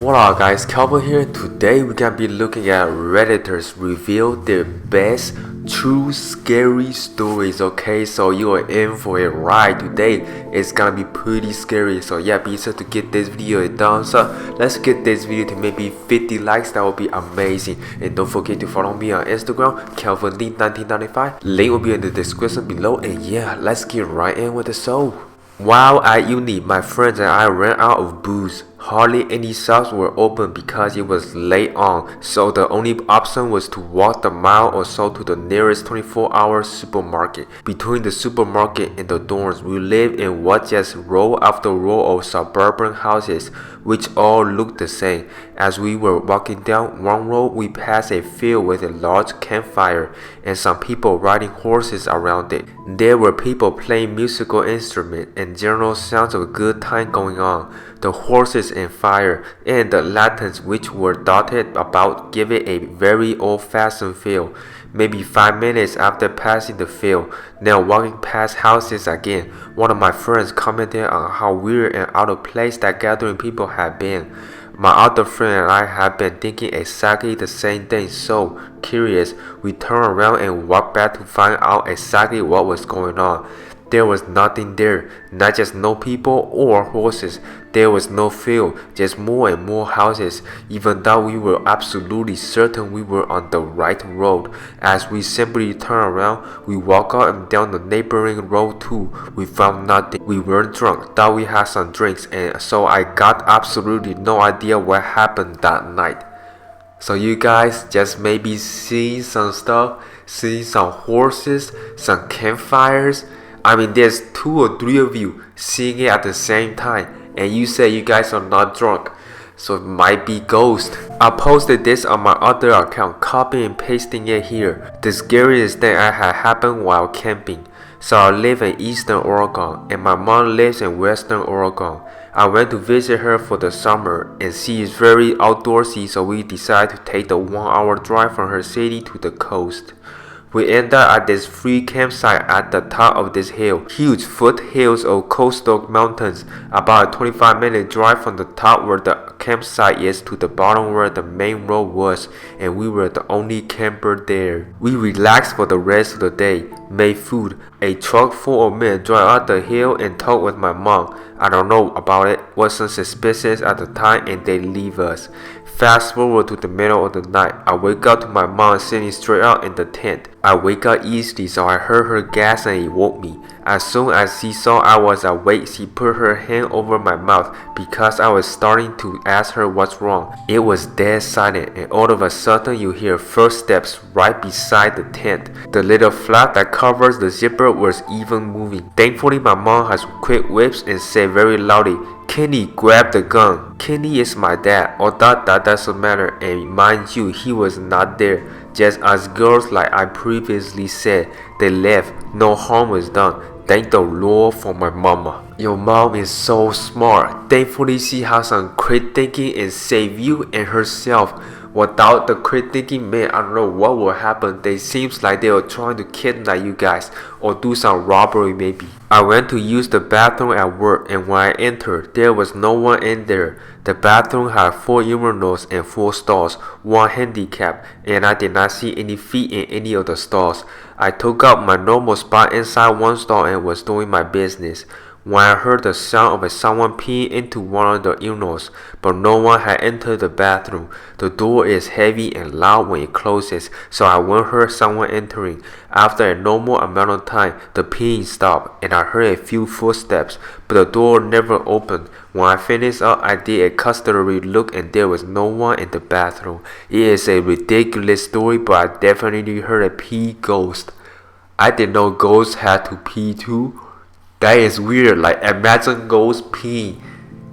What up guys, Calvin here. Today we're gonna be looking at Redditors reveal their best true scary stories. Okay, so you are in for it right. Today it's gonna be pretty scary. So yeah, be sure to give this video a thumbs up. Let's get this video to maybe 50 likes. That would be amazing. And don't forget to follow me on Instagram, CalvinD1995. Link will be in the description below. And yeah, let's get right in with the show. While at uni, my friends and I ran out of booze. Hardly any shops were open because it was late on, so the only option was to walk the mile or so to the nearest 24-hour supermarket. Between the supermarket and the dorms, we lived in what just row after row of suburban houses, which all looked the same. As we were walking down one road, we passed a field with a large campfire and some people riding horses around it. There were people playing musical instruments and general sounds of a good time going on. The horses and fire and the lanterns which were dotted about give it a very old-fashioned feel. Maybe 5 minutes after passing the field, now walking past houses again, one of my friends commented on how weird and out of place that gathering people had been. My other friend and I had been thinking exactly the same thing, so curious, we turned around and walked back to find out exactly what was going on. There was nothing there, not just no people or horses. There was no field, just more and more houses, even though we were absolutely certain we were on the right road. As we simply turned around, we walked up and down the neighboring road too. We found nothing. We weren't drunk, thought we had some drinks, and so I got absolutely no idea what happened that night. So you guys just maybe see some stuff, see some horses, some campfires. I mean, there's 2 or 3 of you seeing it at the same time, and you say you guys are not drunk, so it might be ghost. I posted this on my other account, copying and pasting it here. The scariest thing I had happened while camping. So I live in Eastern Oregon, and my mom lives in Western Oregon. I went to visit her for the summer, and she is very outdoorsy, so we decided to take the 1-hour drive from her city to the coast. We ended up at this free campsite at the top of this hill, huge foothills of coastal mountains, about a 25-minute drive from the top where the campsite is to the bottom where the main road was, and we were the only camper there. We relaxed for the rest of the day, made food. A truck full of men drove up the hill and talked with my mom. I don't know about it, wasn't suspicious at the time, and they leave us. Fast forward to the middle of the night, I wake up to my mom sitting straight out in the tent. I wake up easily, so I heard her gasp and it woke me. As soon as she saw I was awake, she put her hand over my mouth because I was starting to ask her what's wrong. It was dead silent, and all of a sudden you hear footsteps right beside the tent. The little flap that covers the zipper was even moving. Thankfully, my mom has quick whips and said very loudly, "Kenny, grab the gun." Kenny is my dad, although that doesn't matter, and mind you, he was not there. Just as girls like I previously said, they left, no harm was done. Thank the Lord for my mama. Your mom is so smart. Thankfully she has some quick thinking and saved you and herself. Without the quick thinking, man, I don't know what will happen. They seems like they are trying to kidnap you guys or do some robbery maybe. I went to use the bathroom at work, and when I entered, there was no one in there. The bathroom had 4 urinals and 4 stalls, 1 handicap, and I did not see any feet in any of the stalls. I took up my normal spot inside one stall and was doing my business when I heard the sound of someone peeing into one of the urinals, but no one had entered the bathroom. The door is heavy and loud when it closes, so I won't heard someone entering. After a normal amount of time, the peeing stopped, and I heard a few footsteps, but the door never opened. When I finished up, I did a customary look, and there was no one in the bathroom. It is a ridiculous story, but I definitely heard a pee ghost. I didn't know ghosts had to pee too. That is weird. Like, imagine ghosts peeing.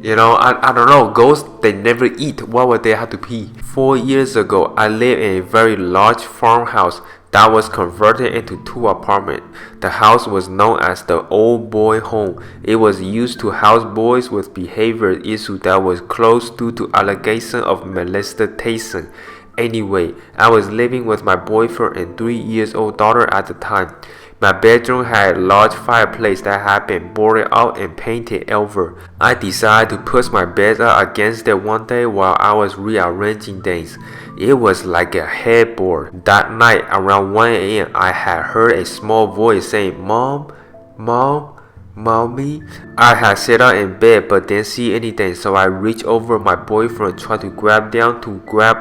You know, I don't know. Ghosts, they never eat. Why would they have to pee? 4 years ago, I lived in a very large farmhouse that was converted into 2 apartments. The house was known as the old boy home. It was used to house boys with behavior issues that was closed due to allegation of molestation. Anyway, I was living with my boyfriend and 3-year-old daughter at the time. My bedroom had a large fireplace that had been boarded out and painted over. I decided to push my bed up against it one day while I was rearranging things. It was like a headboard. That night, around 1 a.m., I had heard a small voice saying, "Mom, Mom, Mommy." I had sat up in bed but didn't see anything, so I reached over my boyfriend, tried to grab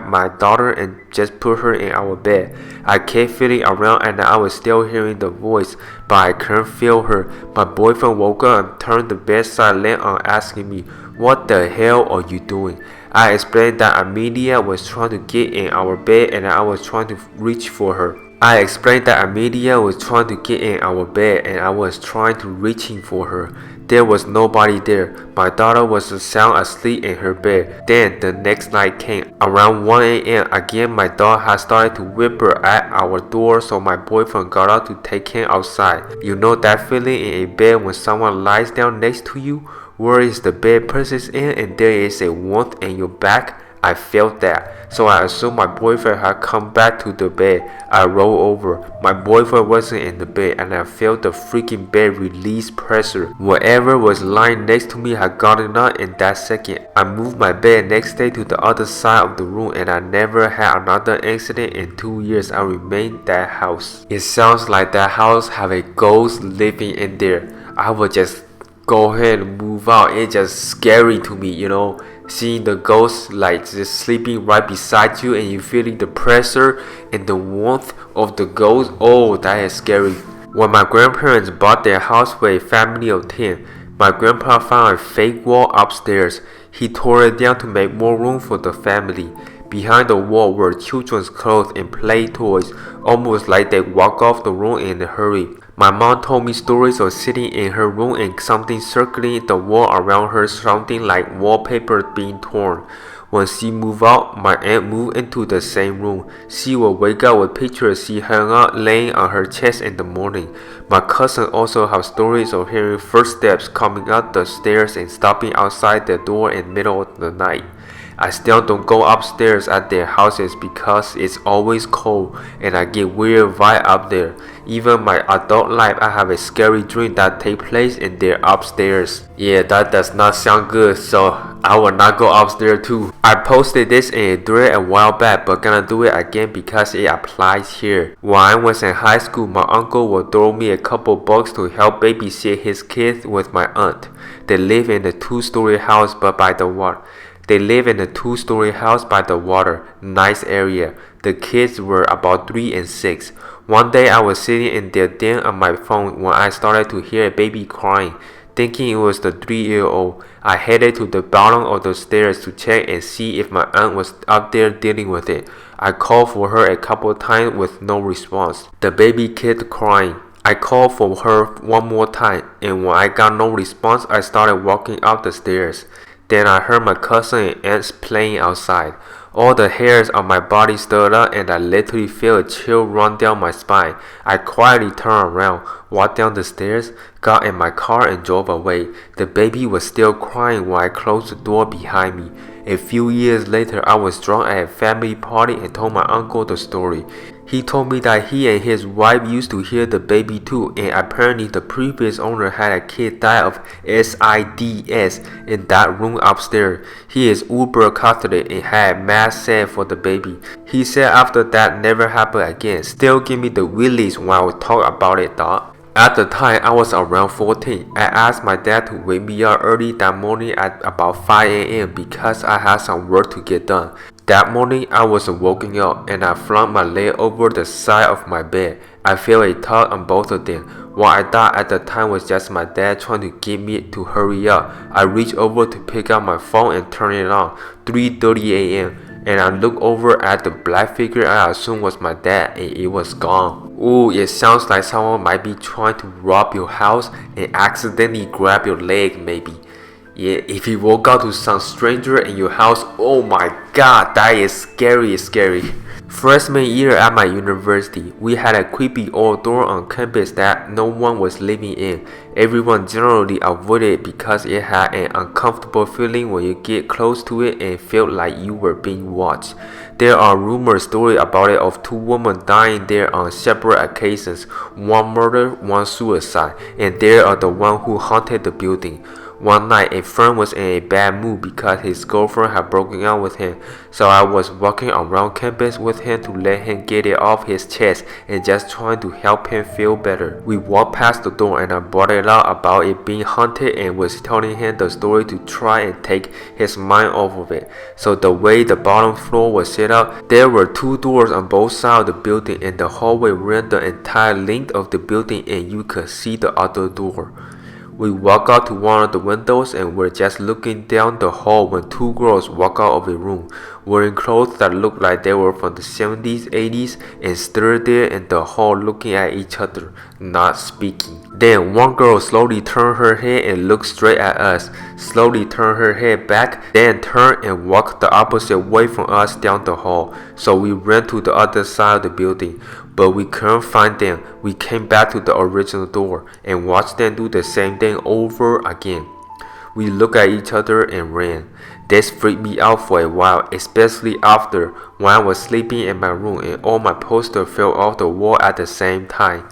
my daughter and just put her in our bed. I kept feeling around and I was still hearing the voice, but I couldn't feel her. My boyfriend woke up and turned the bedside lamp on, asking me, "What the hell are you doing?" I explained that Amelia was trying to get in our bed and I was trying to reach for her. I explained that Amelia was trying to get in our bed and I was trying to reaching for her. There was nobody there. My daughter was sound asleep in her bed. Then the next night came. Around 1 a.m. again, my daughter had started to whimper at our door, so my boyfriend got up to take him outside. You know that feeling in a bed when someone lies down next to you? Where is the bed presses in and there is a warmth in your back? I felt that, so I assumed my boyfriend had come back to the bed. I rolled over. My boyfriend wasn't in the bed and I felt the freaking bed release pressure. Whatever was lying next to me had gotten up in that second. I moved my bed next day to the other side of the room and I never had another incident in 2 years I remained that house. It sounds like that house have a ghost living in there. I would just go ahead and move out. It's just scary to me, you know, seeing the ghost like just sleeping right beside you and you feeling the pressure and the warmth of the ghost. Oh, that is scary. When my grandparents bought their house with a family of 10, my grandpa found a fake wall upstairs. He tore it down to make more room for the family. Behind the wall were children's clothes and play toys, almost like they walked off the room in a hurry. My mom told me stories of sitting in her room and something circling the wall around her, sounding like wallpaper being torn. When she moved out, my aunt moved into the same room. She would wake up with pictures she hung up laying on her chest in the morning. My cousin also have stories of hearing footsteps coming up the stairs and stopping outside the door in the middle of the night. I still don't go upstairs at their houses because it's always cold and I get weird vibe up there. Even my adult life, I have a scary dream that takes place in their upstairs. Yeah, that does not sound good, so I will not go upstairs too. I posted this in a thread a while back, but gonna do it again because it applies here. When I was in high school, my uncle would throw me a couple bucks to help babysit his kids with my aunt. They live in a 2-story house but by the water. Nice area. The kids were about 3 and 6. One day I was sitting in their den on my phone when I started to hear a baby crying. Thinking it was the 3-year-old, I headed to the bottom of the stairs to check and see if my aunt was up there dealing with it. I called for her a couple times with no response. The baby kept crying. I called for her one more time, and when I got no response, I started walking up the stairs. Then I heard my cousin and aunts playing outside. All the hairs on my body stood up and I literally felt a chill run down my spine. I quietly turned around, walked down the stairs, got in my car and drove away. The baby was still crying when I closed the door behind me. A few years later, I was drunk at a family party and told my uncle the story. He told me that he and his wife used to hear the baby too, and apparently the previous owner had a kid die of SIDS in that room upstairs. He is uber Catholic and had mass said for the baby. He said after that never happened again. Still give me the willies when I would talk about it, dog. At the time, I was around 14. I asked my dad to wake me up early that morning at about 5 a.m. because I had some work to get done. That morning, I was woken up and I flung my leg over the side of my bed. I felt a tug on both of them. What I thought at the time was just my dad trying to get me to hurry up. I reached over to pick up my phone and turn it on. 3:30 a.m. and I looked over at the black figure I assumed was my dad and it was gone. Ooh, it sounds like someone might be trying to rob your house and accidentally grab your leg maybe. Yeah, if you walk out to some stranger in your house, oh my god, that is scary. Freshman year at my university, we had a creepy old door on campus that no one was living in. Everyone generally avoided it because it had an uncomfortable feeling when you get close to it and felt like you were being watched. There are rumor stories about it of two women dying there on separate occasions, one murder, one suicide, and they are the one who haunted the building. One night, a friend was in a bad mood because his girlfriend had broken up with him, so I was walking around campus with him to let him get it off his chest and just trying to help him feel better. We walked past the door and I brought it out about it being haunted and was telling him the story to try and take his mind off of it. So the way the bottom floor was set up, there were two doors on both sides of the building and the hallway ran the entire length of the building and you could see the other door. We walked out to one of the windows and were just looking down the hall when two girls walked out of a room, wearing clothes that looked like they were from the 70s, 80s, and stood there in the hall looking at each other, not speaking. Then one girl slowly turned her head and looked straight at us, slowly turned her head back, then turned and walked the opposite way from us down the hall. So we ran to the other side of the building, but we couldn't find them. We came back to the original door and watched them do the same thing over again. We looked at each other and ran. This freaked me out for a while, especially after when I was sleeping in my room and all my posters fell off the wall at the same time.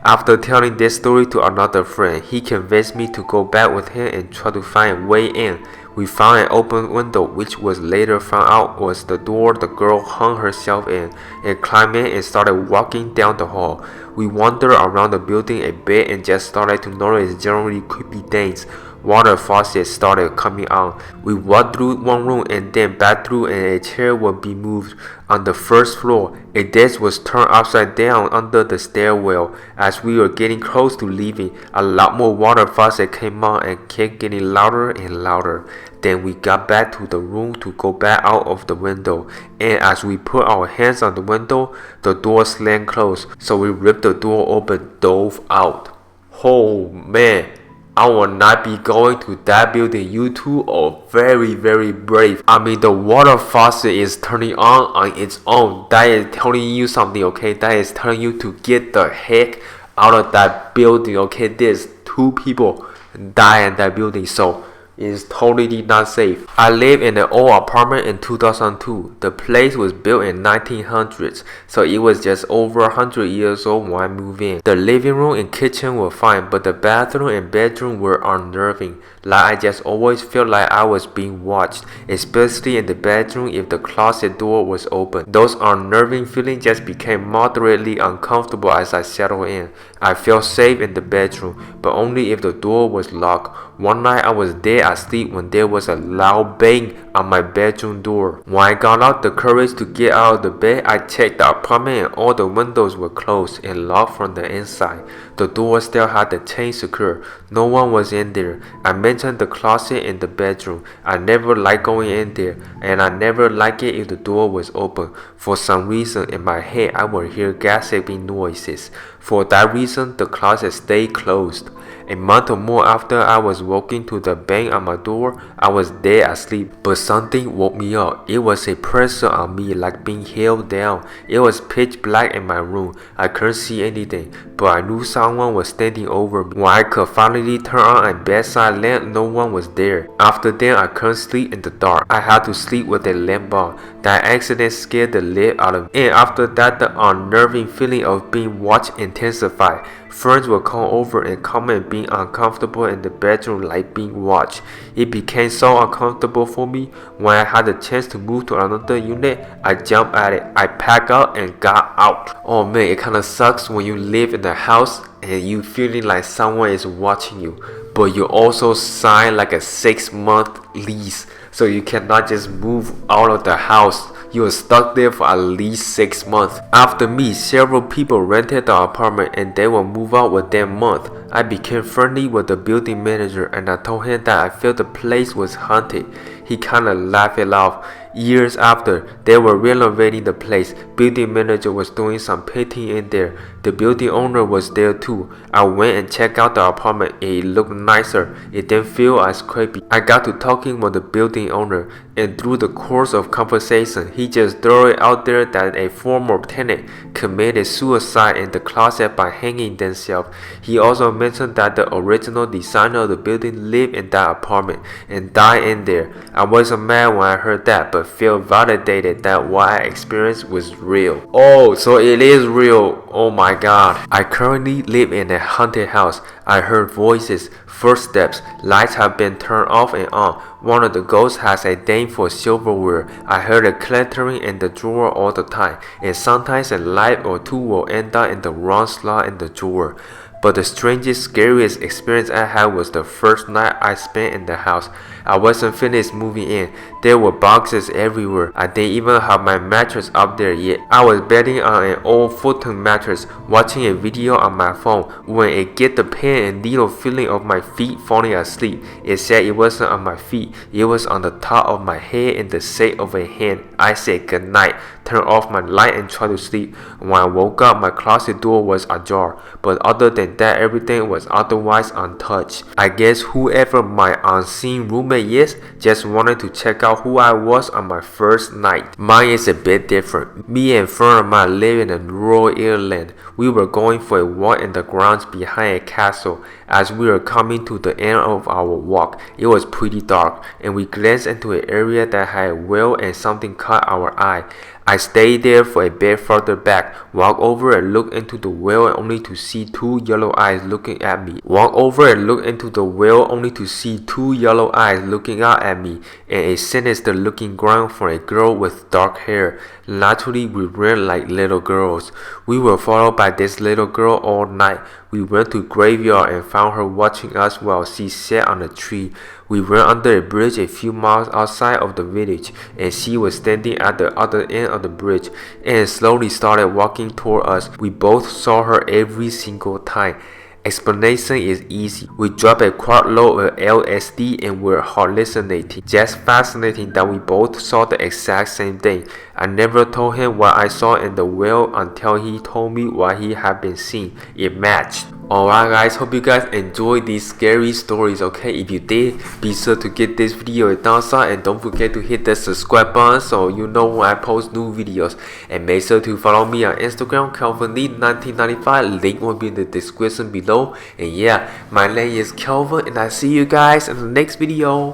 After telling this story to another friend, he convinced me to go back with him and try to find a way in. We found an open window, which was later found out was the door the girl hung herself in, and climbed in and started walking down the hall. We wandered around the building a bit and just started to notice generally creepy things. Water faucets started coming on. We walked through one room and then back through and a chair would be moved. On the first floor, a desk was turned upside down under the stairwell. As we were getting close to leaving, a lot more water faucets came on and kept getting louder and louder. Then we got back to the room to go back out of the window, and as we put our hands on the window, the door slammed closed, so we ripped the door open, dove out. Oh man, I will not be going to that building. You two are very, very brave. I mean, the water faucet is turning on its own. That is telling you something, okay? That is telling you to get the heck out of that building, okay? There's two people die in that building, so it's totally not safe. I live in an old apartment in 2002. The place was built in 1900s, so it was just over 100 years old when I moved in. The living room and kitchen were fine, but the bathroom and bedroom were unnerving. Like I just always felt like I was being watched, especially in the bedroom if the closet door was open. Those unnerving feelings just became moderately uncomfortable as I settled in. I felt safe in the bedroom, but only if the door was locked. One night I was dead asleep when there was a loud bang on my bedroom door. When I got out the courage to get out of the bed, I checked the apartment and all the windows were closed and locked from the inside. The door still had the chain secure. No one was in there. I mentioned the closet in the bedroom. I never liked going in there, and I never liked it if the door was open. For some reason in my head, I would hear gossiping noises. For that reason, the closet stayed closed. A month or more after I was walking to the bang on my door, I was dead asleep, but something woke me up. It was a pressure on me like being held down. It was pitch black in my room. I couldn't see anything, but I knew someone was standing over me. When I could finally turn on a bedside lamp, no one was there. After then, I couldn't sleep in the dark. I had to sleep with a lamp on. That accident scared the living out of me. And after that, the unnerving feeling of being watched intensified. Friends would come over and comment being uncomfortable in the bedroom like being watched. It became so uncomfortable for me. When I had the chance to move to another unit, I jumped at it. I packed out and got out. Oh man, it kinda sucks when you live in a house and you feeling like someone is watching you, but you also sign like a 6-month lease, so you cannot just move out of the house. You were stuck there for at least 6 months. After me, several people rented the apartment and they would move out within a month. I became friendly with the building manager and I told him that I felt the place was haunted. He kinda laughed it off. Years after, they were renovating the place. Building manager was doing some painting in there. The building owner was there too. I went and checked out the apartment. It looked nicer. It didn't feel as creepy. I got to talking with the building owner, and through the course of conversation, he just threw it out there that a former tenant committed suicide in the closet by hanging themselves. He also mentioned that the original designer of the building lived in that apartment and died in there. I wasn't mad when I heard that, but felt validated that what I experienced was real. Oh, so it is real. Oh my god. I currently live in a haunted house. I heard voices, footsteps, lights have been turned off and on. One of the ghosts has a name for silverware. I heard a clattering in the drawer all the time, and sometimes a light or two will end up in the wrong slot in the drawer. But the strangest, scariest experience I had was the first night I spent in the house. I wasn't finished moving in. There were boxes everywhere. I didn't even have my mattress up there yet. I was bedding on an old futon mattress, watching a video on my phone, when it get the pain and needle feeling of my feet falling asleep. It said it wasn't on my feet. It was on the top of my head in the shape of a hand. I said good night, turned off my light and tried to sleep. When I woke up, my closet door was ajar, but other than that, everything was otherwise untouched. I guess whoever my unseen roommate is just wanted to check out who I was on my first night. Mine is a bit different. Me and a friend of mine live in rural Ireland. We were going for a walk in the grounds behind a castle. As we were coming to the end of our walk, it was pretty dark, and we glanced into an area that had a well and something caught our eye. I stayed there for a bit further back, walked over and looked into the well only to see two yellow eyes looking at me. Walked over and looked into the well only to see two yellow eyes looking out at me, and a sinister looking ground for a girl with dark hair. Naturally, we ran like little girls. We were followed by this little girl all night. We went to graveyard and found her watching us while she sat on a tree. We went under a bridge a few miles outside of the village, and she was standing at the other end of the bridge and slowly started walking toward us. We both saw her every single time. Explanation is easy. We dropped a quart load of LSD and were hallucinating. Just fascinating that we both saw the exact same thing. I never told him what I saw in the well until he told me what he had been seeing. It matched. Alright guys, hope you guys enjoyed these scary stories, okay? If you did, be sure to give this video a thumbs up and don't forget to hit the subscribe button so you know when I post new videos. And make sure to follow me on Instagram, KelvinLee1995, link will be in the description below. And yeah, my name is Kelvin and I see you guys in the next video.